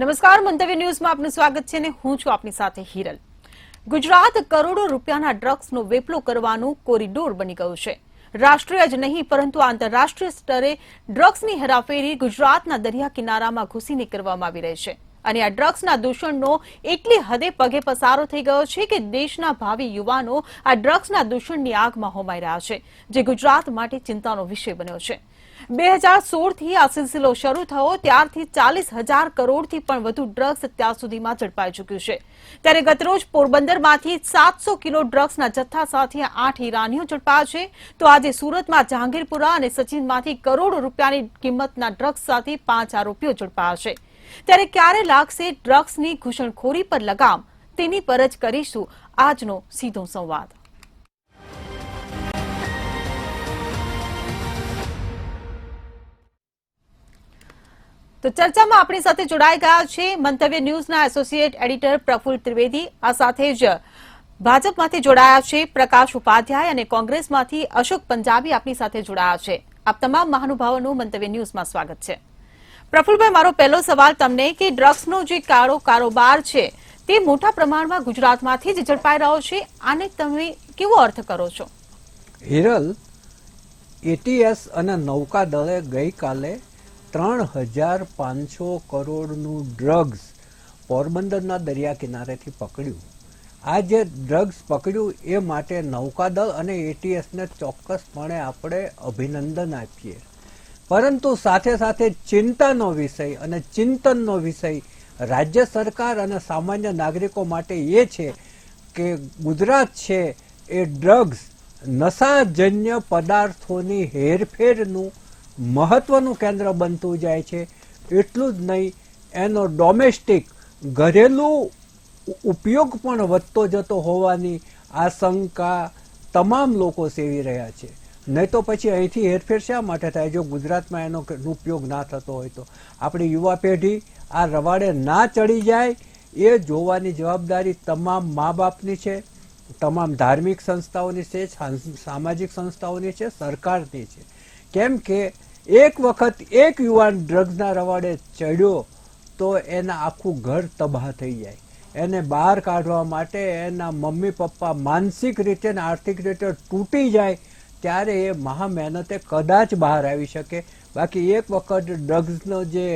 નમસ્કાર, મંતવ્ય ન્યૂઝમાં આપનું સ્વાગત છે અને હું છું આપની સાથે હિરલ. ગુજરાત કરોડો રૂપિયાના ડ્રગ્સનો વેપલો કરવાનું કોરિડોર બની ગયું છે. રાષ્ટ્રીય જ નહીં પરંતુ આંતરરાષ્ટ્રીય સ્તરે ડ્રગ્સની હેરાફેરી ગુજરાતના દરિયા કિનારામાં ઘૂસીને કરવામાં આવી રહી છે અને આ ડ્રગ્સના દૂષણનો એટલી હદે પગે પસારો થઈ ગયો છે કે દેશના ભાવિ યુવાનો આ ડ્રગ્સના દૂષણની આગમાં હોમાઈ રહ્યા છે, જે ગુજરાત માટે ચિંતાનો વિષય બન્યો છે. 2016થી આ સિલસિલો શરૂ થયો ત્યારથી 40,000 કરોડથી પણ વધુ ડ્રગ્સ અત્યાર સુધીમાં ઝડપાઈ ચૂક્યું છે. ત્યારે ગતરોજ પોરબંદરમાંથી 700 કિલો ડ્રગ્સના જથ્થા સાથે 8 ઈરાનીઓ ઝડપાયા છે, તો આજે સુરતમાં જહાંગીરપુરા અને સચિનમાંથી કરોડો રૂપિયાની કિંમતના ડ્રગ્સ સાથે 5 આરોપીઓ ઝડપાયા છે. ત્યારે ક્યારે લાગશે ડ્રગ્સની ઘૂસણખોરી પર લગામ, તેની પર જ કરીશું આજનો સીધો સંવાદ. તો ચર્ચામાં આપણી સાથે જોડાઈ ગયા છે મંતવ્ય ન્યૂઝના એસોસિએટ એડિટર પ્રફુલ્લ ત્રિવેદી. આ સાથે જ ભાજપમાંથી જોડાયા છે પ્રકાશ ઉપાધ્યાય અને કોંગ્રેસમાંથી અશોક પંજાબી આપણી સાથે જોડાયા છે. આપ તમામ મહાનુભાવોનું મંતવ્ય ન્યૂઝમાં સ્વાગત છે. પ્રફુલ્લભાઈ, મારો પહેલો સવાલ તમને કે ડ્રગ્સનો જે કાળો કારોબાર છે તે મોટા પ્રમાણમાં ગુજરાતમાંથી જ ઝડપાઈ રહ્યો છે, આને તમે કેવો અર્થ કરો છો? હિરલ, એટીએસ અને નૌકાદળે ગઈકાલે 3,500 કરોડનું ડ્રગ્સ પોરબંદરના દરિયા કિનારેથી પકડ્યું. આ જે ડ્રગ્સ પકડ્યું એ માટે નૌકાદળ અને એટીએસને ચોક્કસપણે આપણે અભિનંદન આપીએ. પરંતુ સાથે સાથે ચિંતાનો વિષય અને ચિંતનનો વિષય રાજ્ય સરકાર અને સામાન્ય નાગરિકો માટે એ છે કે ગુજરાત છે એ ડ્રગ્સ નશાજન્ય પદાર્થોની હેરફેરનું મહત્વનું કેન્દ્ર બનતું જાય છે. એટલું જ નહીં, એનો ડોમેસ્ટિક ઘરેલું ઉપયોગ પણ વધતો જતો હોવાની આશંકા તમામ લોકો સેવી રહ્યા છે. નહીં તો પછી અહીંથી હેરફેર શા માટે થાય? જો ગુજરાતમાં એનો ઉપયોગ ના થતો હોય તો આપણી યુવા પેઢી આ રવાડે ના ચડી જાય એ જોવાની જવાબદારી તમામ મા બાપની છે, તમામ ધાર્મિક સંસ્થાઓની છે, સામાજિક સંસ્થાઓની છે, સરકારની છે. કેમ કે એક વખત એક યુવાન ડ્રગ્સના રવાડે ચડ્યો તો એના આખું ઘર તબાહ થઈ જાય. એને બહાર કાઢવા માટે એના મમ્મી પપ્પા માનસિક રીતે અને આર્થિક રીતે તૂટી જાય ત્યારે એ મહા મહેનતે કદાચ બહાર આવી શકે. બાકી એક વખત ડ્રગ્સનો જે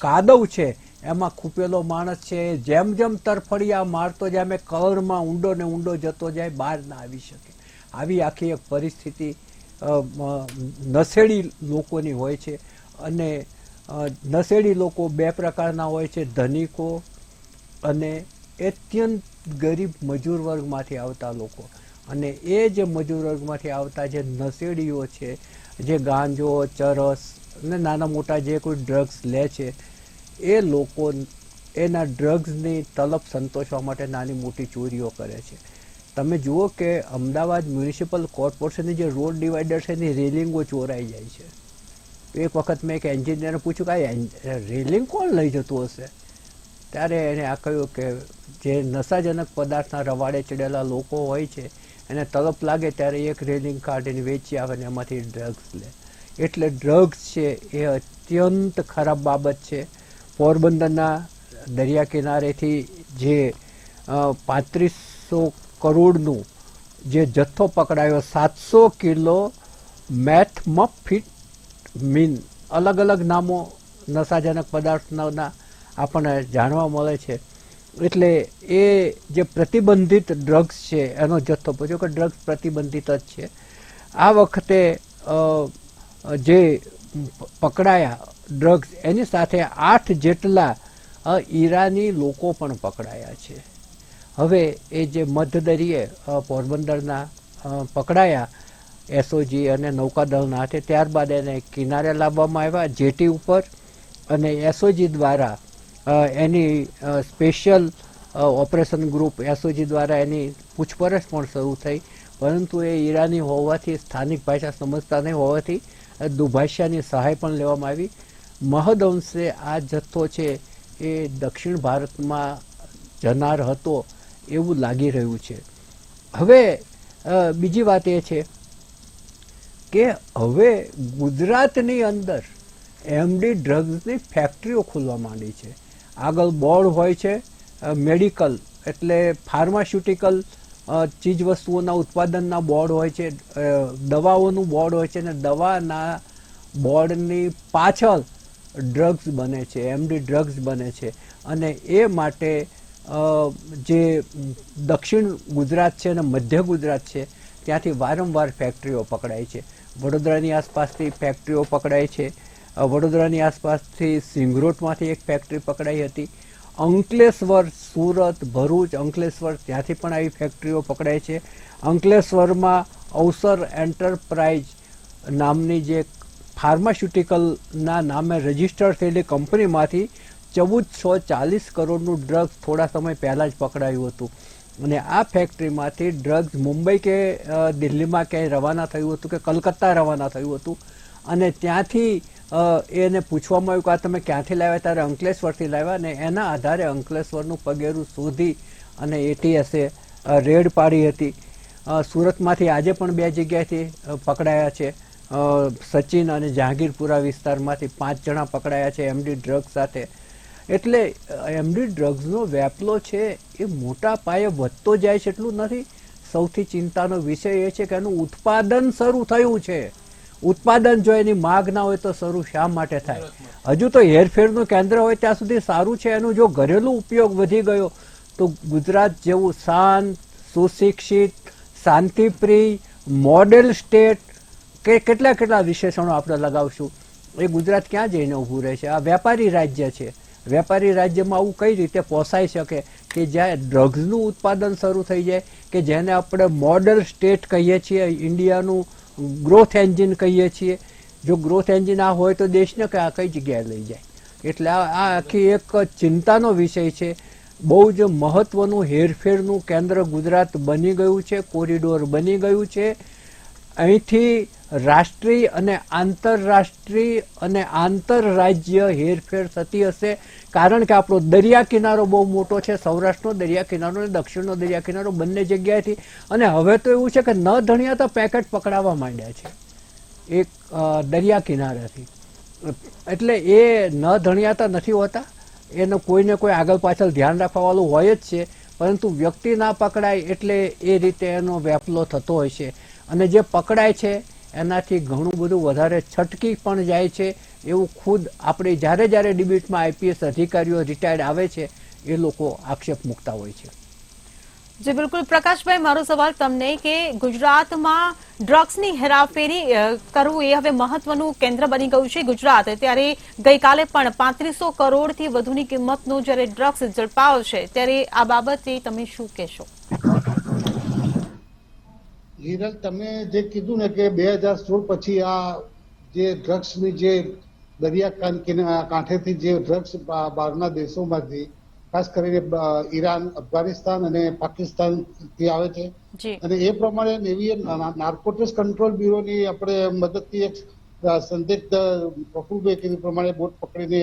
કાદવ છે એમાં ખૂપેલો માણસ છે જેમ જેમ તરફડિયા મારતો જાય એમ કળરમાં ઊંડો ને ઊંડો જતો જાય, બહાર ના આવી શકે. આવી આખી એક પરિસ્થિતિ નશેડી લોકોની હોય છે. અને નશેડી લોકો બે પ્રકારના હોય છે, ધનિકો અને અત્યંત ગરીબ મજૂર વર્ગમાંથી આવતા લોકો. અને એ જે મજૂર વર્ગમાંથી આવતા જે નશેડીઓ છે, જે ગાંજો, ચરસ અને નાના મોટા જે કોઈ ડ્રગ્સ લે છે, એ લોકો એના ડ્રગ્સની તલબ સંતોષવા માટે નાની મોટી ચોરીઓ કરે છે. તમે જુઓ કે અમદાવાદ મ્યુનિસિપલ કોર્પોરેશનની જે રોડ ડિવાઈડર છે એની રેલિંગો ચોરાઈ જાય છે. એક વખત મેં એક એન્જિનિયરને પૂછ્યું કે આ રેલિંગ કોણ લઈ જતું હશે? ત્યારે એને આ કહ્યું કે જે નશાજનક પદાર્થના રવાડે ચડેલા લોકો હોય છે એને તલપ લાગે ત્યારે એક રેલિંગ કાઢીને વેચી આવે ને એમાંથી ડ્રગ્સ લે. એટલે ડ્રગ્સ છે એ અત્યંત ખરાબ બાબત છે. પોરબંદરના દરિયા કિનારેથી જે 3500 કરોડનું જે જથ્થો પકડાયો, 700 કિલો મેથમફેટામીન, અલગ અલગ નામો નશાજનક પદાર્થના આપણને જાણવા મળે છે. એટલે એ જે પ્રતિબંધિત ડ્રગ્સ છે એનો જથ્થો, પૂછ્યો કે ડ્રગ્સ પ્રતિબંધિત જ છે. આ વખતે જે પકડાયા ડ્રગ્સ એની સાથે 8 જેટલા ઈરાની લોકો પણ પકડાયા છે. હવે એ જે મધદરિયે પોરબંદરના પકડાયા એસઓજી અને નૌકાદળના હાથે, ત્યારબાદ એને કિનારે લાવવામાં આવ્યા જેટી ઉપર અને એસઓજી દ્વારા એની સ્પેશિયલ ઓપરેશન ગ્રુપ એસઓજી દ્વારા એની પૂછપરછ પણ શરૂ થઈ. પરંતુ એ ઈરાની હોવાથી, સ્થાનિક ભાષા સમજતા નહીં હોવાથી દુભાષાની સહાય પણ લેવામાં આવી. મહદઅંશે આ જથ્થો છે એ દક્ષિણ ભારતમાં જનાર હતો એવું લાગી રહ્યું છે. હવે બીજી વાત એ છે કે હવે ગુજરાતની અંદર એમડી ડ્રગ્સની ફેક્ટરીઓ ખુલવા માંડી છે. આગળ બોર્ડ હોય છે મેડિકલ એટલે ફાર્માસ્યુટિકલ ચીજ વસ્તુઓના ઉત્પાદનના બોર્ડ હોય છે, દવાઓનું બોર્ડ હોય છે, અને દવાના બોર્ડની પાછળ ડ્રગ્સ બને છે, એમડી ડ્રગ્સ બને છે. અને એ માટે જે દક્ષિણ ગુજરાત છે અને મધ્ય ગુજરાત છે ત્યાંથી વારંવાર ફેક્ટરીઓ પકડાય છે. વડોદરાની આસપાસથી ફેક્ટરીઓ પકડાય છે. વડોદરાની આસપાસથી સિંગરોટમાંથી એક ફેક્ટરી પકડાઈ હતી. અંકલેશ્વર, સુરત, ભરૂચ, અંકલેશ્વર ત્યાંથી પણ આવી ફેક્ટરીઓ પકડાય છે. અંકલેશ્વરમાં અવસર એન્ટરપ્રાઇઝ નામની જે ફાર્માસ્યુટિકલના નામે રજીસ્ટર થયેલી કંપનીમાંથી 1440 કરોડનું ડ્રગ્સ થોડા સમય પહેલાં જ પકડાયું હતું. અને આ ફેક્ટરીમાંથી ડ્રગ્સ મુંબઈ કે દિલ્હીમાં ક્યાંય રવાના થયું હતું કે કલકત્તા રવાના થયું હતું. અને ત્યાંથી એને પૂછવામાં આવ્યું કે આ તમે ક્યાંથી લાવ્યા, ત્યારે અંકલેશ્વરથી લાવ્યા. અને એના આધારે અંકલેશ્વરનું પગેરું શોધી અને એટીએસે રેડ પાડી હતી. સુરતમાંથી આજે પણ 2 જગ્યાએથી પકડાયા છે. સચિન અને જહાંગીરપુરા વિસ્તારમાંથી 5 જણા પકડાયા છે એમડી ડ્રગ્સ સાથે. એટલે એમડી ડ્રગ્સનો વેપલો છે એ મોટા પાયે વધતો જાય છે એટલું નથી. સૌથી ચિંતાનો વિષય એ છે કે એનું ઉત્પાદન શરૂ થયું છે. ઉત્પાદન જો એની માગ ના હોય તો શરૂ શા માટે થાય? હજુ તો હેરફેરનું કેન્દ્ર હોય ત્યાં સુધી સારું છે. એનું જો ઘરેલું ઉપયોગ વધી ગયો તો ગુજરાત જેવું શાંત, સુશિક્ષિત, શાંતિપ્રિય, મોડેલ સ્ટેટ કે કેટલા વિશેષણો આપણે લગાવશું, એ ગુજરાત ક્યાં જઈને ઊભું રહે છે? આ વેપારી રાજ્ય છે. વેપારી રાજ્યમાં આવું કઈ રીતે પોસાઈ શકે કે જ્યાં ડ્રગ્સનું ઉત્પાદન શરૂ થઈ જાય, કે જેને આપણે મોડલ સ્ટેટ કહીએ છીએ, ઇન્ડિયાનું ગ્રોથ એન્જિન કહીએ છીએ. જો ગ્રોથ એન્જિન આ હોય તો દેશને કઈ જગ્યાએ લઈ જાય? એટલે આ આખી એક ચિંતાનો વિષય છે. બહુ જ મહત્વનું હેરફેરનું કેન્દ્ર ગુજરાત બની ગયું છે, કોરિડોર બની ગયું છે. અહીંથી રાષ્ટ્રીય અને આંતરરાષ્ટ્રીય અને આંતરરાજ્ય હેરફેર થતી હશે. કારણ કે આપણો દરિયા કિનારો બહુ મોટો છે, સૌરાષ્ટ્રનો દરિયા કિનારો અને દક્ષિણનો દરિયા કિનારો બંને જગ્યાએથી. અને હવે તો એવું છે કે ન ધણિયા તો પેકેટ પકડાવા માંડ્યા છે એક દરિયા કિનારેથી. એટલે એ ન ધણિયાતા નથી હોતા, એનો કોઈને કોઈ આગળ પાછળ ધ્યાન રાખવાવાળું હોય જ છે. પરંતુ વ્યક્તિ ના પકડાય એટલે એ રીતે એનો વેપલો થતો હોય છે. અને જે પકડાય છે એનાથી ઘણું બધું વધારે છટકી પણ જાય છે. એવું ખુદ આપણે જ્યારે ડિબેટમાં આઈપીએસ અધિકારીઓ રિટાયર્ડ આવે છે એ લોકો આક્ષેપ મૂકતા હોય છે. જી બિલકુલ. પ્રકાશભાઈ, મારો સવાલ તમને કે ગુજરાતમાં ડ્રગ્સની હેરાફેરી કરવું એ હવે મહત્વનું કેન્દ્ર બની ગયું છે ગુજરાત. ત્યારે ગઈકાલે પણ 3500 કરોડથી વધુની કિંમતનું જ્યારે ડ્રગ્સ ઝડપાયો છે, ત્યારે આ બાબતે તમે શું કહેશો? હિરલ, તમે જે કીધું ને કે 2016 પછી આ જે ડ્રગ્સની જે દરિયા કાંઠેથી જે ડ્રગ્સ બહારના દેશોમાંથી ખાસ કરીને ઈરાન, અફઘાનિસ્તાન અને પાકિસ્તાનથી આવે છે. અને એ પ્રમાણે નેવી નાર્કોટિક્સ કંટ્રોલ બ્યુરોની આપણે મદદથી એક સંદિગ્ધ પ્રફુલભાઈ કીધું પ્રમાણે બોટ પકડીને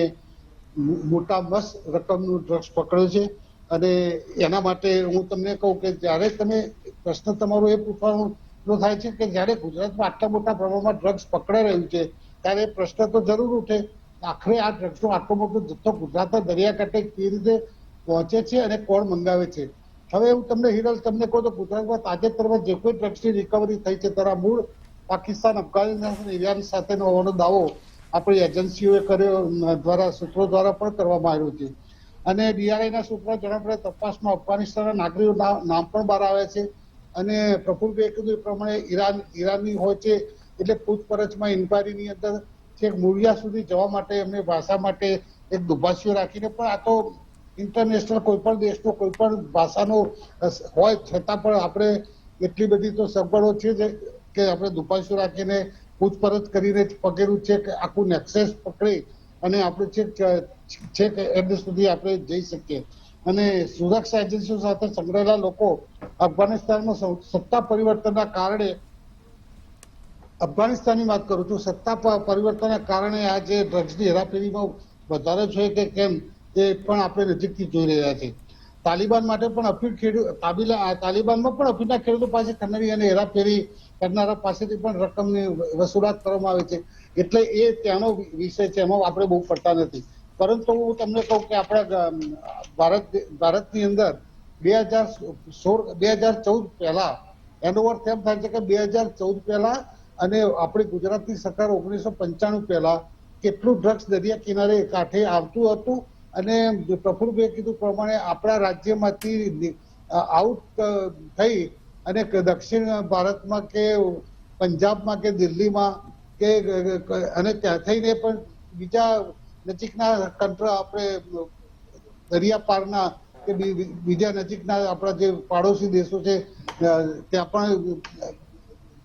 મોટા મસ્ત રકમનું ડ્રગ્સ પકડ્યું છે. અને એના માટે હું તમને કહું કે જ્યારે તમે પ્રશ્ન તમારો એ પૂછવાનો થાય છે કે જ્યારે ગુજરાતમાં આટલા મોટા પ્રમાણમાં ડ્રગ્સ પકડાઈ રહ્યું છે ત્યારે પ્રશ્ન તો જરૂર ઉઠે, આખરે આ ડ્રગ્સનો આટલો મોટો જથ્થો ગુજરાતના દરિયાકાંઠે કેવી રીતે પહોંચે છે અને કોણ મંગાવે છે? હવે હું તમને હિરલ તમને કહું તો ગુજરાતમાં તાજેતરમાં જે કોઈ ડ્રગ્સની રિકવરી થઈ છે તેના મૂળ પાકિસ્તાન, અફઘાનિસ્તાન, ઈરાન સાથેનો હોવાનો દાવો આપણી એજન્સીઓએ કર્યો દ્વારા સૂત્રો દ્વારા પણ કરવામાં આવ્યો છે. અને ડીઆરઆઈના સૂત્રો જણાવ્યા તપાસમાં અફઘાનિસ્તાનના નાગરિકોના નામ પણ બહાર આવ્યા છે. અને પ્રફુલભાઈએ કીધું એ પ્રમાણે ઈરાનની હોય છે એટલે પૂછપરછમાં ઇન્કવાયરીની અંદર છેક મૂળિયા સુધી જવા માટે એમને ભાષા માટે એક દુભાષીઓ રાખીને, પણ આ તો ઇન્ટરનેશનલ કોઈ પણ દેશનો કોઈ પણ ભાષાનો હોય છતાં પણ આપણે એટલી બધી તો સગવડો છે કે આપણે દુભાષીઓ રાખીને પૂછપરછ કરીને પગેરું છેક આખું નેક્સેસ પકડી અને આપણે છેક એન્ડ સુધી આપણે જઈ શકીએ. અને સુરક્ષા એજન્સીઓ સાથે સંકળાયેલા લોકો અફઘાનિસ્તાનમાં સત્તા પરિવર્તનના કારણે, અફઘાનિસ્તાનની વાત કરું છું, સત્તા પરિવર્તનના કારણે આ જે ડ્રગ્સની હેરાફેરીમાં વધારો છે કે કેમ એ પણ આપણે નજીકથી જોઈ રહ્યા છીએ. તાલિબાન માટે પણ તાલિબાનમાં પણ અફીણના ખેડૂતો પાસે ખંડણી અને હેરાફેરી કરનારા પાસેથી પણ રકમની વસૂલાત કરવામાં આવે છે. એટલે એ ત્યાંનો વિષય છે, એમાં આપણે બહુ પડતા નથી. પરંતુ હું તમને કહું કે આપણા ભારતની અંદર 2014 પહેલા, એનો અર્થ એમ થાય છે કે 2014 પહેલા અને આપણી ગુજરાતની સરકાર 1995 પહેલા કેટલું ડ્રગ્સ દરિયા કિનારે કાંઠે આવતું હતું. અને પ્રફુલભાઈએ કીધું પ્રમાણે આપણા રાજ્યમાંથી આઉટ થઈ અને દક્ષિણ ભારતમાં કે પંજાબમાં કે દિલ્હીમાં કે અને ત્યાં થઈને પણ બીજા નજીકના આપણે દરિયા પારના કે બીજા નજીકના આપણા જે પાડોશી દેશો છે ત્યાં પણ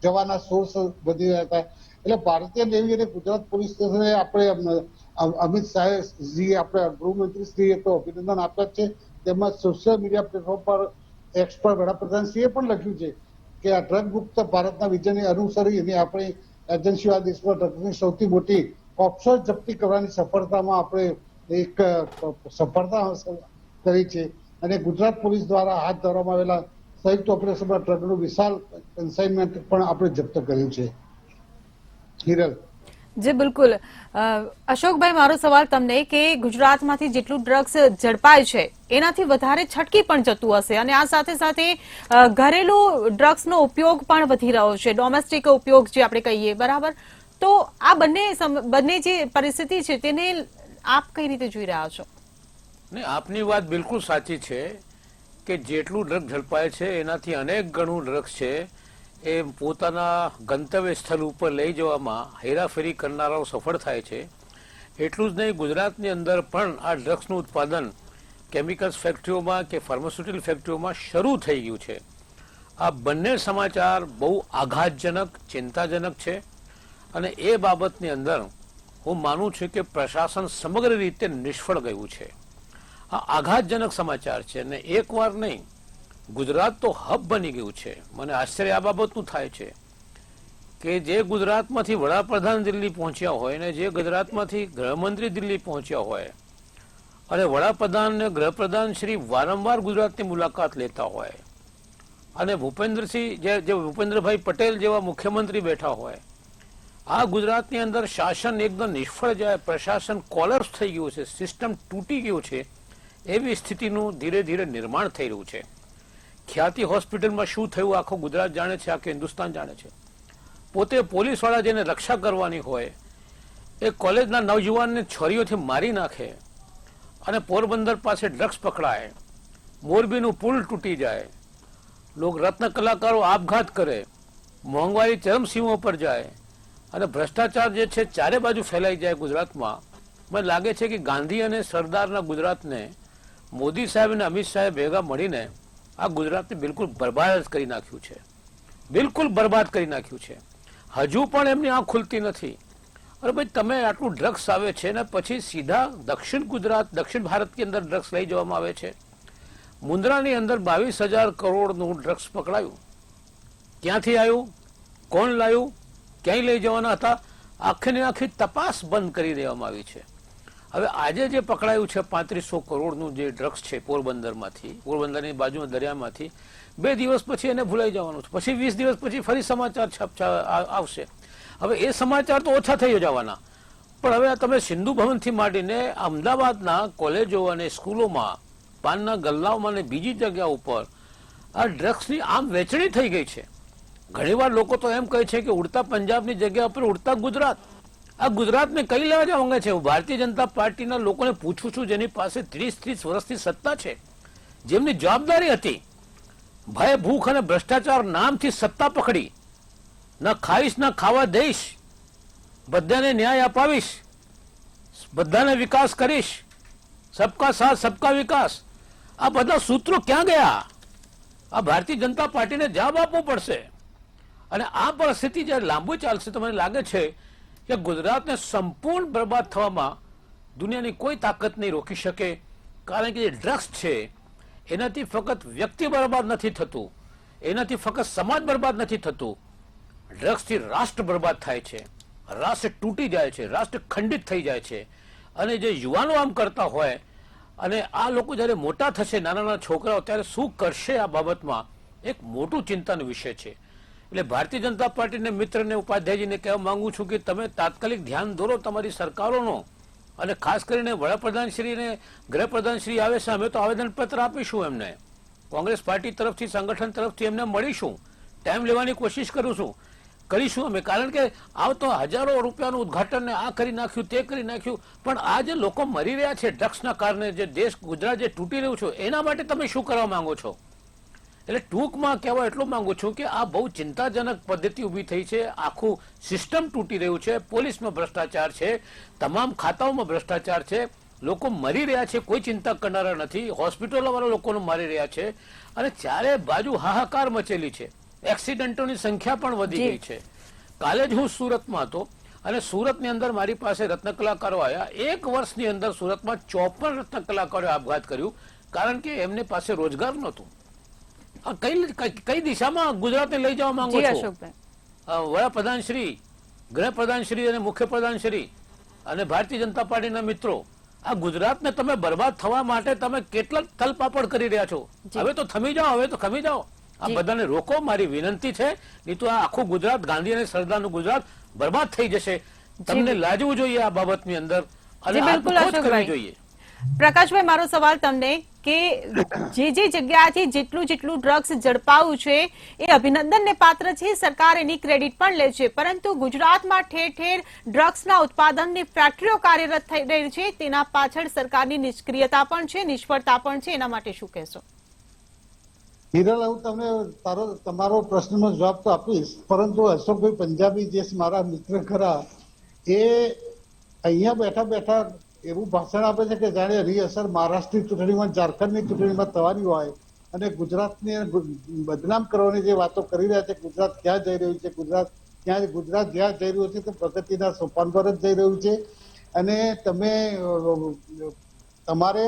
જવાના સોર્સ વધી રહ્યા હતા. એટલે ભારતીય નેવી અને ગુજરાત પોલીસ સ્ટેશને આપણે અમિત શાહજી, આપણે ગૃહમંત્રીશ્રીએ તો અભિનંદન આપ્યા છે. તેમજ સોશિયલ મીડિયા પ્લેટફોર્મ પર એક્સ પર વડાપ્રધાનશ્રીએ પણ લખ્યું છે કે આ ડ્રગ મુક્ત ભારતના વિઝનને અનુસરી અને આપણી એજન્સીઓ આ દેશમાં ડ્રગ્સની સૌથી મોટી ઓફશોર જપ્તી કરવાની સફળતામાં આપણે એક સફળતા હાંસલ કરી છે. અને ગુજરાત પોલીસ દ્વારા હાથ ધરવામાં આવેલા સંયુક્ત ઓપરેશનમાં ડ્રગનું વિશાળ કન્સાઇનમેન્ટ પણ આપણે જપ્ત કર્યું છે. હિરલ. જી બિલકુલ. અશોકભાઈ, મારો સવાલ તમને કે ગુજરાતમાંથી જેટલું ડ્રગ્સ ઝડપાય છે એનાથી વધારે છટકી પણ જતું હશે અને આ સાથે સાથે ઘરેલું ડ્રગ્સનો ઉપયોગ પણ વધી રહ્યો છે, ડોમેસ્ટિક ઉપયોગ જે આપણે કહીએ, બરાબર? તો આ બંને જે પરિસ્થિતિ છે તેને આપ કઈ રીતે જોઈ રહ્યા છો? નહીં, આપની વાત બિલકુલ સાચી છે કે જેટલું ડ્રગ ઝડપાય છે એનાથી અનેક ગણું ડ્રગ્સ છે એ પોતાના ગંતવ્ય સ્થળ ઉપર લઈ જવામાં હેરાફેરી કરનારાઓ સફળ થાય છે. એટલું જ નહીં, ગુજરાતની અંદર પણ આ ડ્રગ્સનું ઉત્પાદન કેમિકલ્સ ફેક્ટરીઓમાં કે ફાર્માસ્યુટિકલ ફેક્ટરીઓમાં શરૂ થઈ ગયું છે. આ બંને સમાચાર બહુ આઘાતજનક, ચિંતાજનક છે અને એ બાબતની અંદર હું માનું છું કે પ્રશાસન સમગ્ર રીતે નિષ્ફળ ગયું છે. આ આઘાતજનક સમાચાર છે અને એક વાર નહીં, ગુજરાત તો હબ બની ગયું છે. મને આશ્ચર્ય આ બાબતનું થાય છે કે જે ગુજરાતમાંથી વડાપ્રધાન દિલ્હી પહોંચ્યા હોય ને જે ગુજરાતમાંથી ગૃહમંત્રી દિલ્હી પહોંચ્યા હોય અને વડાપ્રધાન ને ગૃહપ્રધાન શ્રી વારંવાર ગુજરાતની મુલાકાત લેતા હોય અને ભૂપેન્દ્રભાઈ પટેલ જેવા મુખ્યમંત્રી બેઠા હોય, આ ગુજરાતની અંદર શાસન એકદમ નિષ્ફળ જાય, પ્રશાસન કોલેપ્સ થઈ ગયું છે, સિસ્ટમ તૂટી ગયું છે, એવી સ્થિતિનું ધીરે ધીરે નિર્માણ થઈ રહ્યું છે. ખ્યાતિ હોસ્પિટલમાં શું થયું આખું ગુજરાત જાણે છે, આખું હિન્દુસ્તાન જાણે છે. પોતે પોલીસવાળા જેને રક્ષા કરવાની હોય એ કોલેજના નવજુવાનને છરીઓથી મારી નાખે અને પોરબંદર પાસે ડ્રગ્સ પકડાય, મોરબીનું પુલ તૂટી જાય, રત્ન કલાકારો આપઘાત કરે, મોંઘવારી ચરમસીમો પર જાય અને ભ્રષ્ટાચાર જે છે ચારે બાજુ ફેલાઈ જાય ગુજરાતમાં. મને લાગે છે કે ગાંધી અને સરદારના ગુજરાતને મોદી સાહેબ અને અમિત શાહે ભેગા મળીને આ ગુજરાતને બિલકુલ બરબાદ કરી નાખ્યું છે, બિલકુલ બરબાદ કરી નાખ્યું છે. હજુ પણ એમની આંખ ખુલતી નથી. અરે ભાઈ, તમે આટલું ડ્રગ્સ આવે છે ને પછી સીધા દક્ષિણ ભારતની અંદર ડ્રગ્સ લઈ જવામાં આવે છે. મુન્દ્રાની અંદર 22,000 કરોડનું ડ્રગ્સ પકડાયું. ક્યાંથી આવ્યું, કોણ લાવ્યું, ક્યાંય લઈ જવાના હતા, આખીને આખી તપાસ બંધ કરી દેવામાં આવી છે. હવે આજે જે પકડાયું છે 3500 કરોડનું જે ડ્રગ્સ છે પોરબંદરની બાજુમાં દરિયામાંથી, 2 દિવસ પછી એને ભૂલાઈ જવાનું છે. પછી 20 દિવસ પછી ફરી સમાચાર આવશે. હવે એ સમાચાર તો ઓછા થઈ જવાના, પણ હવે તમે સિંધુ ભવનથી માંડીને અમદાવાદના કોલેજો અને સ્કૂલોમાં, પાનના ગલ્લાઓમાં અને બીજી જગ્યા ઉપર આ ડ્રગ્સની આમ વેચણી થઈ ગઈ છે. ઘણીવાર લોકો તો એમ કહે છે કે ઉડતા પંજાબની જગ્યા ઉપર ઉડતા ગુજરાત. આ ગુજરાતને કઈ લેવા જવા છે? હું ભારતીય જનતા પાર્ટીના લોકોને પૂછું છું, જેની પાસે 30 વર્ષથી સત્તા છે, જેમની જવાબદારી હતી ભય, ભૂખ અને ભ્રષ્ટાચાર નામથી સત્તા પકડી, ના ખાઈશ ના ખાવા દઈશ, બધાને ન્યાય અપાવીશ, બધાને વિકાસ કરીશ, સબકા સાથ સબકા વિકાસ. આ બધા સૂત્રો ક્યાં ગયા? આ ભારતીય જનતા પાર્ટીને જવાબ આપવો પડશે. અને આ પરિસ્થિતિ જ્યારે લાંબુ ચાલશે તો મને લાગે છે કે ગુજરાતને સંપૂર્ણ બરબાદ થવામાં દુનિયાની કોઈ તાકાત નહીં રોકી શકે. કારણ કે જે ડ્રગ્સ છે એનાથી ફક્ત વ્યક્તિ બરબાદ નથી થતું, એનાથી ફક્ત સમાજ બરબાદ નથી થતું, ડ્રગ્સથી રાષ્ટ્ર બરબાદ થાય છે, રાષ્ટ્ર તૂટી જાય છે, રાષ્ટ્ર ખંડિત થઈ જાય છે. અને જે યુવાનો આમ કરતા હોય અને આ લોકો જ્યારે મોટા થશે, નાના નાના છોકરાઓ, ત્યારે શું કરશે આ બાબતમાં એક મોટું ચિંતાનો વિષય છે. એટલે ભારતીય જનતા પાર્ટીને મિત્રને ઉપાધ્યાયજીને કહેવા માંગુ છું કે તમે તાત્કાલિક ધ્યાન દોરો તમારી સરકારોનો, અને ખાસ કરીને વડાપ્રધાનશ્રી અને ગૃહપ્રધાનશ્રી આવે છે, અમે તો આવેદનપત્ર આપીશું એમને, કોંગ્રેસ પાર્ટી તરફથી સંગઠન તરફથી એમને મળીશું, ટાઈમ લેવાની કોશિશ કરીશું અમે, કારણ કે આ તો હજારો રૂપિયાનું ઉદ્ઘાટન ને આ કરી નાખ્યું તે કરી નાખ્યું, પણ આ જે લોકો મરી રહ્યા છે ડ્રગ્સના કારણે, જે દેશ ગુજરાત જે તૂટી રહ્યું છે એના માટે તમે શું કરવા માંગો છો? એટલે ટૂંકમાં કહેવા એટલું માંગુ છું કે આ બહુ ચિંતાજનક પદ્ધતિ ઊભી થઈ છે, આખું સિસ્ટમ તૂટી રહ્યું છે, પોલીસમાં ભ્રષ્ટાચાર છે, તમામ ખાતાઓમાં ભ્રષ્ટાચાર છે, લોકો મરી રહ્યા છે, કોઈ ચિંતા કરનારા નથી, હોસ્પિટલો વાળા લોકોને મારી રહ્યા છે, અને ચારે બાજુ હાહાકાર મચેલી છે, એક્સિડન્ટોની સંખ્યા પણ વધી ગઈ છે. કાલે જ હું સુરતમાં હતો અને સુરતની અંદર મારી પાસે રત્ન કલાકારો આવ્યા, 1 વર્ષની અંદર સુરતમાં 54 રત્ન કલાકારોએ આપઘાત કર્યું, કારણ કે એમને પાસે રોજગાર નહોતું. કઈ દિશામાં ગુજરાતને લઈ જવા માંગો છો? વડાપ્રધાનશ્રી, ગૃહપ્રધાનશ્રી અને મુખ્યપ્રધાનશ્રી અને ભારતીય જનતા પાર્ટીના મિત્રો, આ ગુજરાતને તમે બરબાદ થવા માટે તમે કેટલા તલપાપડ કરી રહ્યા છો? હવે તો થમી જાઓ, હવે તો ખમી જાઓ. આ બધાને રોકો, મારી વિનંતી છે, નહીં તો આ આખું ગુજરાત, ગાંધી અને સરદારનું ગુજરાત બરબાદ થઈ જશે. તમને લાજવું જોઈએ આ બાબતની અંદર અને આત્મખોજ કરવી જોઈએ. પ્રકાશભાઈ, મારો સવાલ તમને કે જે જગ્યાથી જેટલું ડ્રગ્સ ઝડપાયું છે એ અભિનંદનને પાત્ર છે, સરકાર એની ક્રેડિટ પણ લે છે, પરંતુ ગુજરાતમાં ઠેર ઠેર ડ્રગ્સના ઉત્પાદનની ફેક્ટરીઓ કાર્યરત થઈ રહી છે, તેના પાછળ સરકારની નિષ્ક્રિયતા પણ છે, નિષ્ફળતા પણ છે, એના માટે શું કહેશો? હિરલ, હું તમને તમારો પ્રશ્નનો જવાબ તો આપીશ, પરંતુ અશોકભાઈ પંજાબી જે મારા મિત્ર ખરા, એ અહીંયા બેઠા બેઠા એવું ભાષણ આપે છે કે જાણે રીઅસર મહારાષ્ટ્રની ચૂંટણીમાં, ઝારખંડની ચૂંટણીમાં થવાની હોય, અને ગુજરાતને બદનામ કરવાની જે વાતો કરી રહ્યા છે, ગુજરાત ક્યાં જઈ રહ્યું છે, ગુજરાત જ્યાં જઈ રહ્યું છે તે પ્રગતિના સોપાન પર જ જઈ રહ્યું છે. અને તમારે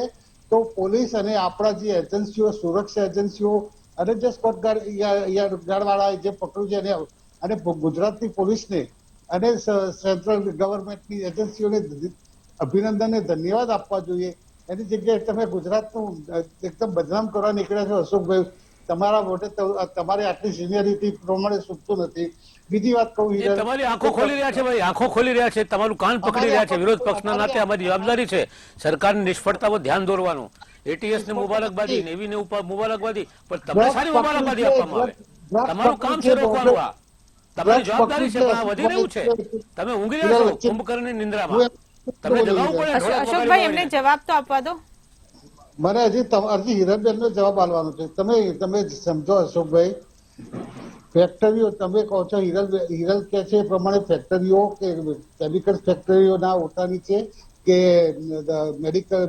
તો પોલીસ અને આપણા જે એજન્સીઓ, સુરક્ષા એજન્સીઓ અને જે સ્કોટગાર્ડ વાળા જે પકડ્યું છે અને ગુજરાતની પોલીસને અને સેન્ટ્રલ ગવર્મેન્ટની એજન્સીઓને અભિનંદન અને ધન્યવાદ આપવા જોઈએ. એની જગ્યાએ તમે ગુજરાતનું એકદમ બદનામ કરવા નીકળ્યા છો અશોકભાઈ. તમારા વોટે તમારી આટલી સિનિયરિટી પ્રમાણે સૂચતું નથી. બીજી વાત કહું, તમારી આંખો ખોલી રહ્યા છે ભાઈ, આંખો ખોલી રહ્યા છે, તમારું કાન પકડી રહ્યા છે. વિરોધ પક્ષના નાતે અમારી જવાબદારી છે સરકારની નિષ્ફળતા પર ધ્યાન દોરવાનું. એટીએસ ને મુબારકબાદી, નેવી ને મુબારકબાદી, પણ તમને સારી મુબારકબાદી આપવામાં આવે. તમારું કામ છે રોકવાનું, આ તમારી જવાબદારી છે, પણ આ વધી રહ્યું છે. તમે ઊંઘી રહ્યા છો કુંભકર્ણની નિંદ્રામાં. તમે જગાવવું પડે. અશોકભાઈ, એમને જવાબ તો આપવા દો. મને હજી હિરલબેન નો જવાબ આપવાનો છે. તમે સમજો અશોકભાઈ, ફેક્ટરીઓ તમે કહો છો, હિરલ કે છે એ પ્રમાણે ફેક્ટરીઓ કે કેમિકલ ફેક્ટરીઓના ઓટાની છે કે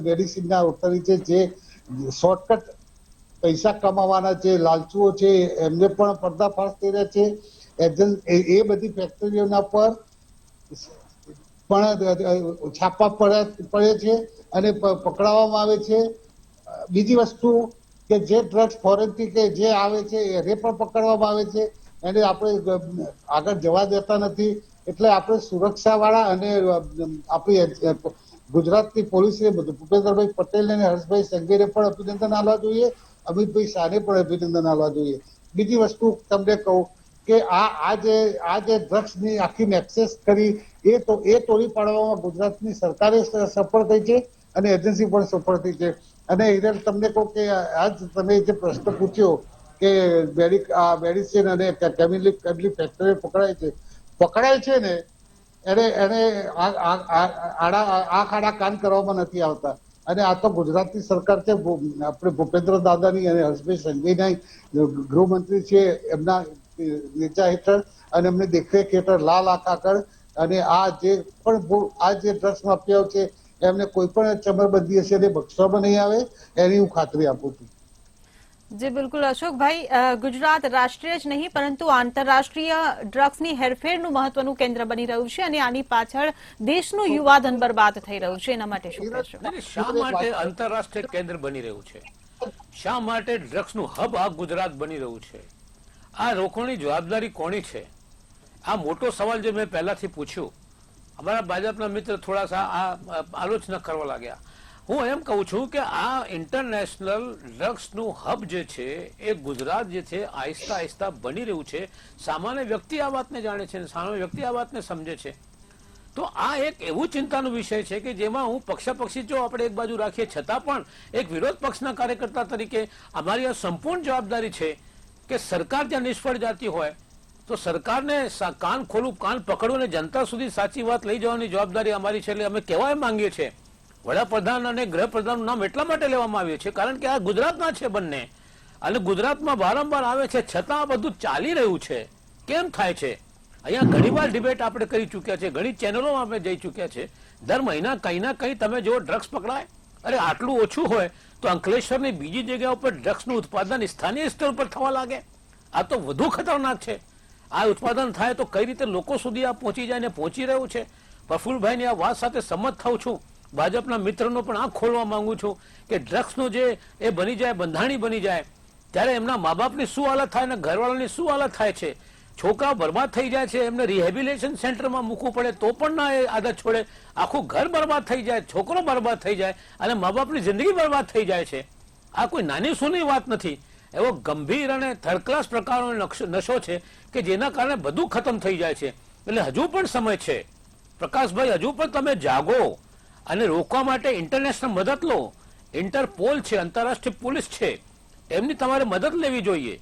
મેડિસિનના ઓટાની છે, જે શોર્ટકટ પૈસા કમાવાના જે લાલચુઓ છે એમને પણ પર્દાફાશ થઈ રહ્યા છે. એ બધી ફેક્ટરીઓના પર પણ છાપા પડે છે અને પકડાવવામાં આવે છે. બીજી વસ્તુ કે જે ડ્રગ્સ ફોરેનથી કે જે આવે છે એને પણ પકડવામાં આવે છે, એને આપણે આગળ જવા દેતા નથી. એટલે આપણે સુરક્ષા વાળા અને આપણી ગુજરાતની પોલીસને ભૂપેન્દ્રભાઈ પટેલ અને હર્ષભાઈ સંઘવીને પણ અભિનંદન આપવા જોઈએ, અમિતભાઈ શાહને પણ અભિનંદન આપવા જોઈએ. બીજી વસ્તુ તમને કહું કે આ જે ડ્રગ્સની આખી નેક્સેસ કરી એ તોડી પાડવામાં ગુજરાતની સરકારે સફળ થઈ છે અને એજન્સી પણ સફળ થઈ છે. અને હિરલ, તમને કહું કે આજ તમે જે પ્રશ્ન પૂછ્યો કે મેડિસિન અને કેમિકલ ફેક્ટરી પકડાય છે ને એને આંખ આડા કાન કરવામાં નથી આવતા. અને આ તો ગુજરાતની સરકાર છે, આપણે ભૂપેન્દ્ર દાદાની અને હર્ષભાઈ સંઘવીના ગૃહમંત્રી છે, એમના નેજા હેઠળ અને એમને દેખરેખ હેઠળ લાલ આંખ આગળ અને આ જે ડ્રગ્સ માફિયાઓ છે એમને કોઈ પણ ચમરબંધી હશે એને બક્ષવામાં નહીં આવે, એની હું ખાતરી આપું છું. જી બિલકુલ અશોકભાઈ, ગુજરાત રાષ્ટ્રીય જ નહીં પરંતુ આંતરરાષ્ટ્રીય ડ્રગ્સની હેરફેરનું મહત્વનું કેન્દ્ર બની રહ્યું છે અને આની પાછળ દેશનું યુવાધન બરબાદ થઈ રહ્યું છે. એના માટે શું કહેશો? શા માટે આંતરરાષ્ટ્રીય કેન્દ્ર બની રહ્યું છે? શા માટે ડ્રગ્સનું હબ આ ગુજરાત બની રહ્યું છે? આ રોકવાની જવાબદારી કોની છે? આ મોટો સવાલ જે મેં પહેલાથી પૂછ્યું, અમારા ભાજપના મિત્ર થોડા આ આલોચના કરવા લાગ્યા. હું એમ કહું છું કે આ ઇન્ટરનેશનલ ડ્રગ્સનું હબ જે છે એ ગુજરાત જે છે આહિસ્તા આહિસ્તા બની રહ્યું છે. સામાન્ય વ્યક્તિ આ વાતને જાણે છે, સામાન્ય વ્યક્તિ આ વાતને સમજે છે. તો આ એક એવું ચિંતાનો વિષય છે કે જેમાં હું પક્ષાપક્ષી જો આપણે એક બાજુ રાખીએ છતાં પણ એક વિરોધ પક્ષના કાર્યકર્તા તરીકે અમારી આ સંપૂર્ણ જવાબદારી છે કે સરકાર જ્યાં નિષ્ફળ જતી હોય તો સરકારને કાન ખોલું, કાન પકડવું અને જનતા સુધી સાચી વાત લઈ જવાની જવાબદારી અમારી છે. એટલે અમે કહેવા માંગીએ છીએ વડાપ્રધાન અને ગૃહપ્રધાનનું નામ એટલા માટે લેવામાં આવ્યું છે કારણ કે આ ગુજરાતના છે બંને, અને ગુજરાતમાં વારંવાર આવે છે છતાં આ બધું ચાલી રહ્યું છે. કેમ થાય છે? અહીંયા ઘણી વાર ડિબેટ આપણે કરી ચૂક્યા છે, ઘણી ચેનલોમાં આપણે જઈ ચૂક્યા છે. દર મહિના કંઈ ના કંઈ તમે જો ડ્રગ્સ પકડાય, અરે આટલું ઓછું હોય તો અંકલેશ્વરની બીજી જગ્યા ઉપર ડ્રગ્સનું ઉત્પાદન સ્થાનિય સ્તર પર થવા લાગે. આ તો વધુ ખતરનાક છે. આ ઉત્પાદન થાય તો કઈ રીતે લોકો સુધી આ પહોંચી જાય ને પહોંચી રહ્યું છે. પ્રફુલ્લભાઈની આ વાત સાથે સંમત થાઉં છું. ભાજપના મિત્રનો પણ આંખ ખોલવા માંગુ છું કે ડ્રગ્સનો જે એ બની જાય, બંધાણી બની જાય, ત્યારે એમના મા બાપની શું હાલત થાય ને ઘરવાળાની શું હાલત થાય છે. છોકરાઓ બરબાદ થઈ જાય છે, એમને રિહેબિલિટેશન સેન્ટરમાં મૂકવું પડે તો પણ ના એ આદત છોડે. આખું ઘર બરબાદ થઈ જાય, છોકરો બરબાદ થઈ જાય અને મા બાપની જિંદગી બરબાદ થઈ જાય છે. આ કોઈ નાની સૂની વાત નથી. એવો ગંભીર અને થર્ડ ક્લાસ પ્રકારનો નશો છે કે જેના કારણે બધું ખતમ થઈ જાય છે. એટલે હજુ પણ સમય છે પ્રકાશભાઈ, હજુ પણ તમે જાગો અને રોકવા માટે ઇન્ટરનેશનલ મદદ લો. ઇન્ટરપોલ છે, આંતરરાષ્ટ્રીય પોલીસ છે, એમની તમારે મદદ લેવી જોઈએ.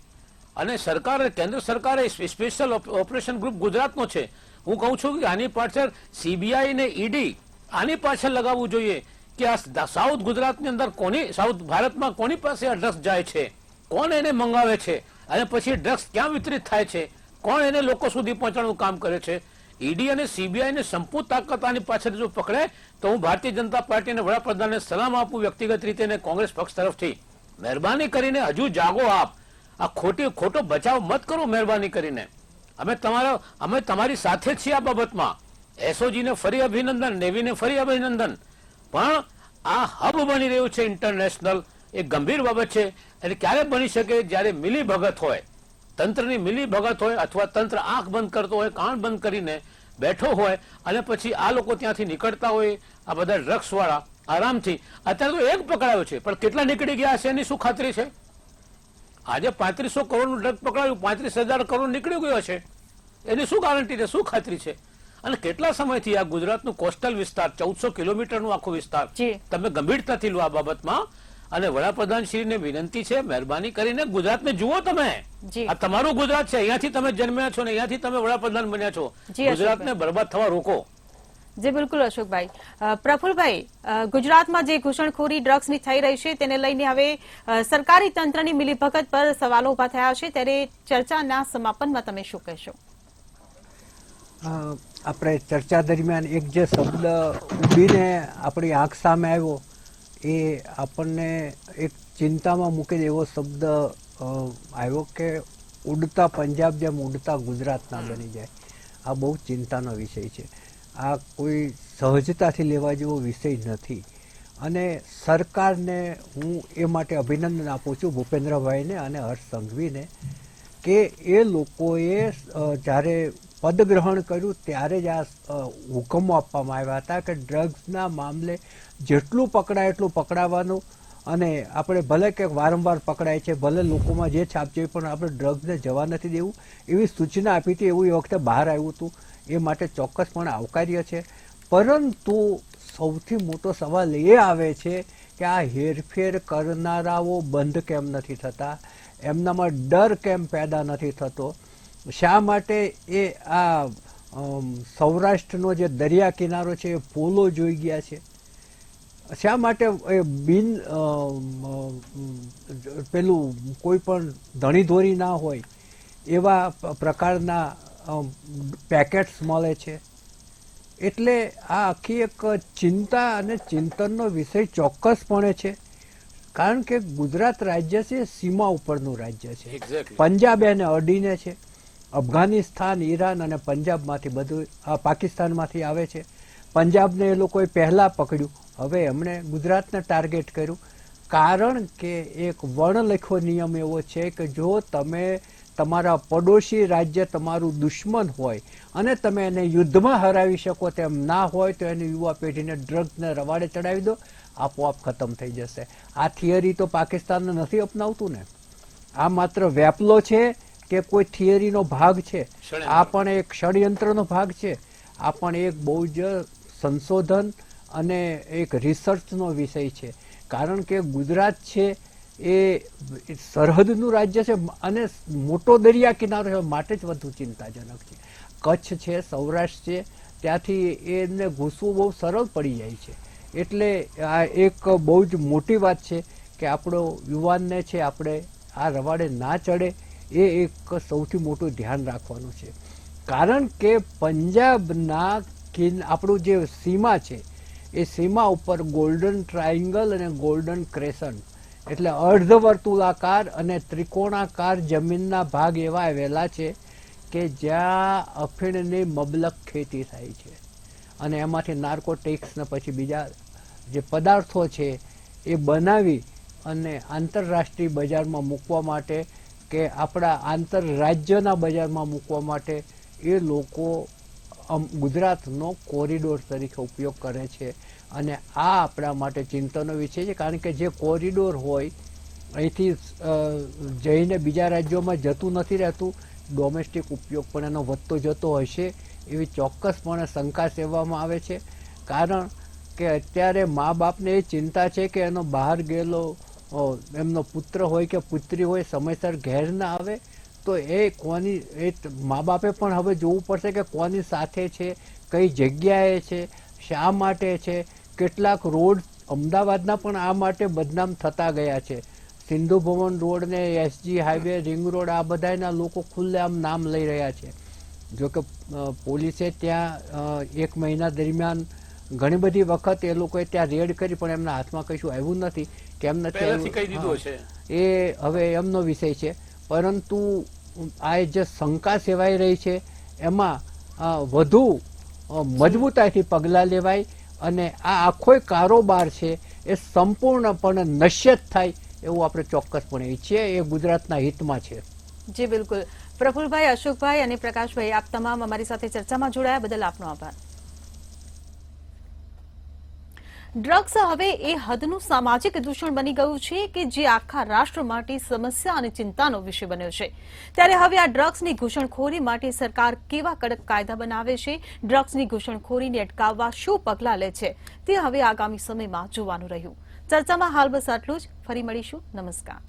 અને સરકારે, કેન્દ્ર સરકારે સ્પેશિયલ ઓપરેશન ગ્રુપ ગુજરાતનો છે. હું કહું છું કે આની પાછળ સીબીઆઈ ને ઈડી આની પાછળ લગાવવું જોઈએ કે આ સાઉથ ગુજરાતની અંદર સાઉથ ભારતમાં કોની પાસે આ ડ્રગ્સ જાય છે, કોણ એને મંગાવે છે અને પછી ડ્રગ્સ ક્યાં વિતરિત થાય છે, કોણ એને લોકો સુધી પહોંચાડવાનું કામ કરે છે. ઈડી અને સીબીઆઈ ને સંપૂર્ણ તાકાત આની પાછળ જો પકડે તો હું ભારતીય જનતા પાર્ટી અને વડાપ્રધાનને સલામ આપું વ્યક્તિગત રીતે અને કોંગ્રેસ પક્ષ તરફથી. મહેરબાની કરીને હજુ જાગો આપ. આ ખોટો બચાવ મત કરો મહેરબાની કરીને. અમે તમારી સાથે જ છીએ આ બાબતમાં. એસઓજીને ફરી અભિનંદન, નેવીને ફરી અભિનંદન. પણ આ હબ બની રહ્યું છે ઇન્ટરનેશનલ, એ ગંભીર બાબત છે. એટલે ક્યારે બની શકે? જ્યારે મિલી ભગત હોય, તંત્રની મિલી ભગત હોય, અથવા તંત્ર આંખ બંધ કરતો હોય, કાન બંધ કરીને બેઠો હોય અને પછી આ લોકો ત્યાંથી નીકળતા હોય, આ બધા ડ્રગ્સ વાળા આરામથી. અત્યારે તો એક પકડાયો છે પણ કેટલા નીકળી ગયા હશે એની શું ખાતરી છે? આજે 3500 કરોડનું ડ્રગ પકડાયું, 35,000 કરોડ નીકળી ગયો છે, એની શું ગારંટી છે, શું ખાતરી છે? અને કેટલા સમયથી આ ગુજરાતનું કોસ્ટલ વિસ્તાર 1400 કિલોમીટરનું આખો વિસ્તાર તમે ગંભીરતાથી લો આ બાબતમાં. અને વડાપ્રધાન શ્રીને વિનંતી છે મહેરબાની કરીને ગુજરાતને જુઓ. તમે આ તમારું ગુજરાત છે, અહીંયાથી તમે જન્મ્યા છો ને અહીંયાથી તમે વડાપ્રધાન બન્યા છો. ગુજરાતને બરબાદ થવા રોકો. જી બિલકુલ અશોકભાઈ. પ્રફુલ્લભાઈ, ગુજરાતમાં જે ઘૂસણખોરી ડ્રગ્સની થઈ રહી છે તેને લઈને હવે સરકારી તંત્રની મિલીભગત પર સવાલો ઉભા થયા છે, ત્યારે ચર્ચાના સમાપનમાં તમે શું કહેશો? આપણે ચર્ચા દરમિયાન એક જે શબ્દ ઉડીને આપણી આંખ સામે આવ્યો એ આપણને એક ચિંતામાં મૂકે એવો શબ્દ આવ્યો કે ઉડતા પંજાબ જેમ ઉડતા ગુજરાતના બની જાય. આ બહુ ચિંતાનો વિષય છે. આ કોઈ સહજતાથી લેવા જેવો વિષય નથી. અને સરકારને હું એ માટે અભિનંદન આપું છું, ભૂપેન્દ્રભાઈને અને હર્ષ સંઘવીને, કે એ લોકોએ જ્યારે પદગ્રહણ કર્યું ત્યારે જ આ હુકમો આપવામાં આવ્યા હતા કે ડ્રગ્સના મામલે જેટલું પકડાય એટલું પકડાવવાનું. અને આપણે ભલે કે વારંવાર પકડાય છે, ભલે લોકોમાં જે છાપ છે, પણ આપણે ડ્રગ્સને જવા નથી દેવું એવી સૂચના આપી હતી. એવું એ વખતે બહાર આવ્યું હતું. એ માટે ચોક્કસપણે આવકાર્ય છે. પરંતુ સૌથી મોટો સવાલ એ આવે છે કે આ હેરફેર કરનારાઓ બંધ કેમ નથી થતા, એમનામાં ડર કેમ પેદા નથી થતો, શા માટે એ આ સૌરાષ્ટ્રનો જે દરિયા કિનારો છે એ પોલો જોઈ ગયા છે, શા માટે એ પેલું કોઈ પણ ધણીધોરી ના હોય એવા પ્રકારના પેકેટ્સ મળે છે. એટલે આ આખી એક ચિંતા અને ચિંતનનો વિષય ચોક્કસપણે છે. કારણ કે ગુજરાત રાજ્ય છે સીમા ઉપરનું રાજ્ય છે. પંજાબ એને અડીને છે. અફઘાનિસ્તાન, ઈરાન અને પંજાબમાંથી બધું પાકિસ્તાનમાંથી આવે છે. પંજાબને એ લોકોએ પહેલાં પકડ્યું, હવે એમણે ગુજરાતને ટાર્ગેટ કર્યું. કારણ કે એક વર્ણલેખો નિયમ એવો છે કે જો તમે તમારા પડોશી રાજ્ય તમારું દુશ્મન હોય અને તમે એને યુદ્ધમાં હરાવી શકો તેમ ના હોય તો એની યુવા પેઢીને ડ્રગ્સને રવાડે ચડાવી દો, આપોઆપ ખતમ થઈ જશે. આ થિયરી તો પાકિસ્તાન નથી અપનાવતું ને. આ માત્ર વેપલો છે કે કોઈ થિયરીનો ભાગ છે? આ પણ એક ષડયંત્રનો ભાગ છે. આ પણ એક બહુ જ સંશોધન અને એક રિસર્ચનો વિષય છે. કારણ કે ગુજરાત છે એ સરહદનું રાજ્ય છે અને મોટો દરિયા કિનારો છે, માટે જ વધુ ચિંતાજનક છે. કચ્છ છે, સૌરાષ્ટ્ર છે, ત્યાંથી એને ઘૂસવું બહુ સરળ પડી જાય છે. એટલે આ એક બહુ જ મોટી વાત છે કે આપણો યુવાનને છે આપણે આ રવાડે ના ચડે, એ એક સૌથી મોટું ધ્યાન રાખવાનું છે. કારણ કે પંજાબના આપણું જે સીમા છે એ સીમા ઉપર ગોલ્ડન ટ્રાયંગલ અને ગોલ્ડન ક્રેસન્ટ એટલે અર્ધવર્તુળાકાર અને ત્રિકોણાકાર જમીનના ભાગ એવા આવેલા છે કે જ્યાં અફીણની મબલક ખેતી થાય છે અને એમાંથી નાર્કોટિક્સ ને પછી બીજા જે પદાર્થો છે એ બનાવી અને આંતરરાષ્ટ્રીય બજારમાં મૂકવા માટે કે આપણા આંતરરાજ્યના બજારમાં મૂકવા માટે એ લોકો ગુજરાતનો કોરિડોર તરીકે ઉપયોગ કરે છે. અને આ આપણા માટે ચિંતાનો વિષય છે. કારણ કે જે કોરિડોર હોય અહીંથી જઈને બીજા રાજ્યોમાં જતું નથી રહેતું, ડોમેસ્ટિક ઉપયોગ પણ એનો વધતો જતો હશે એવી ચોક્કસપણે શંકા સેવવામાં આવે છે. કારણ કે અત્યારે મા બાપને એ ચિંતા છે કે એનો બહાર ગયેલો એમનો પુત્ર હોય કે પુત્રી હોય સમયસર ઘેર ના આવે તો એ કોની, એ મા બાપે પણ હવે જોવું પડશે કે કોની સાથે છે, કઈ જગ્યાએ છે, શા માટે છે. કેટલાક રોડ અમદાવાદના પણ આ માટે બદનામ થતા ગયા છે. સિંધુ ભવન રોડ ને એસજી હાઈવે, રિંગ રોડ, આ બધાના લોકો ખુલ્લેઆમ નામ લઈ રહ્યા છે. જોકે પોલીસે ત્યાં 1 મહિના દરમિયાન ઘણી બધી વખત એ લોકોએ ત્યાં રેડ કરી પણ એમના હાથમાં કશું આવ્યું નથી. કેમ નથી એ હવે એમનો વિષય છે. પરંતુ આ જે શંકા સેવાઈ રહી છે એમાં વધુ મજબૂતાઈથી પગલાં લેવાય અને આ આખો કારોબાર છે એ સંપૂર્ણપણે નશ્યત થાય એવું આપણે ચોક્કસપણે ઈચ્છીએ. એ ગુજરાતના હિતમાં છે. જી બિલકુલ. પ્રફુલભાઈ, અશોકભાઈ અને પ્રકાશભાઈ, આપ તમામ અમારી સાથે ચર્ચામાં જોડાયા બદલ આપનો આભાર. ડ્રગ્સ હવે એ હદનું સામાજિક દૂષણ બની ગયું છે કે જે આખા રાષ્ટ્ર માટે સમસ્યા અને ચિંતાનો વિષય બન્યો છે. ત્યારે હવે આ ડ્રગ્સની ઘૂસણખોરી માટે સરકાર કેવા કડક કાયદા બનાવે છે, ડ્રગ્સની ઘૂસણખોરીને અટકાવવા શું પગલાં લે છે, તે હવે આગામી સમયમાં જોવાનું રહ્યું. ચર્ચામાં હાલ બસ આટલું જ. ફરી મળીશું. નમસ્કાર.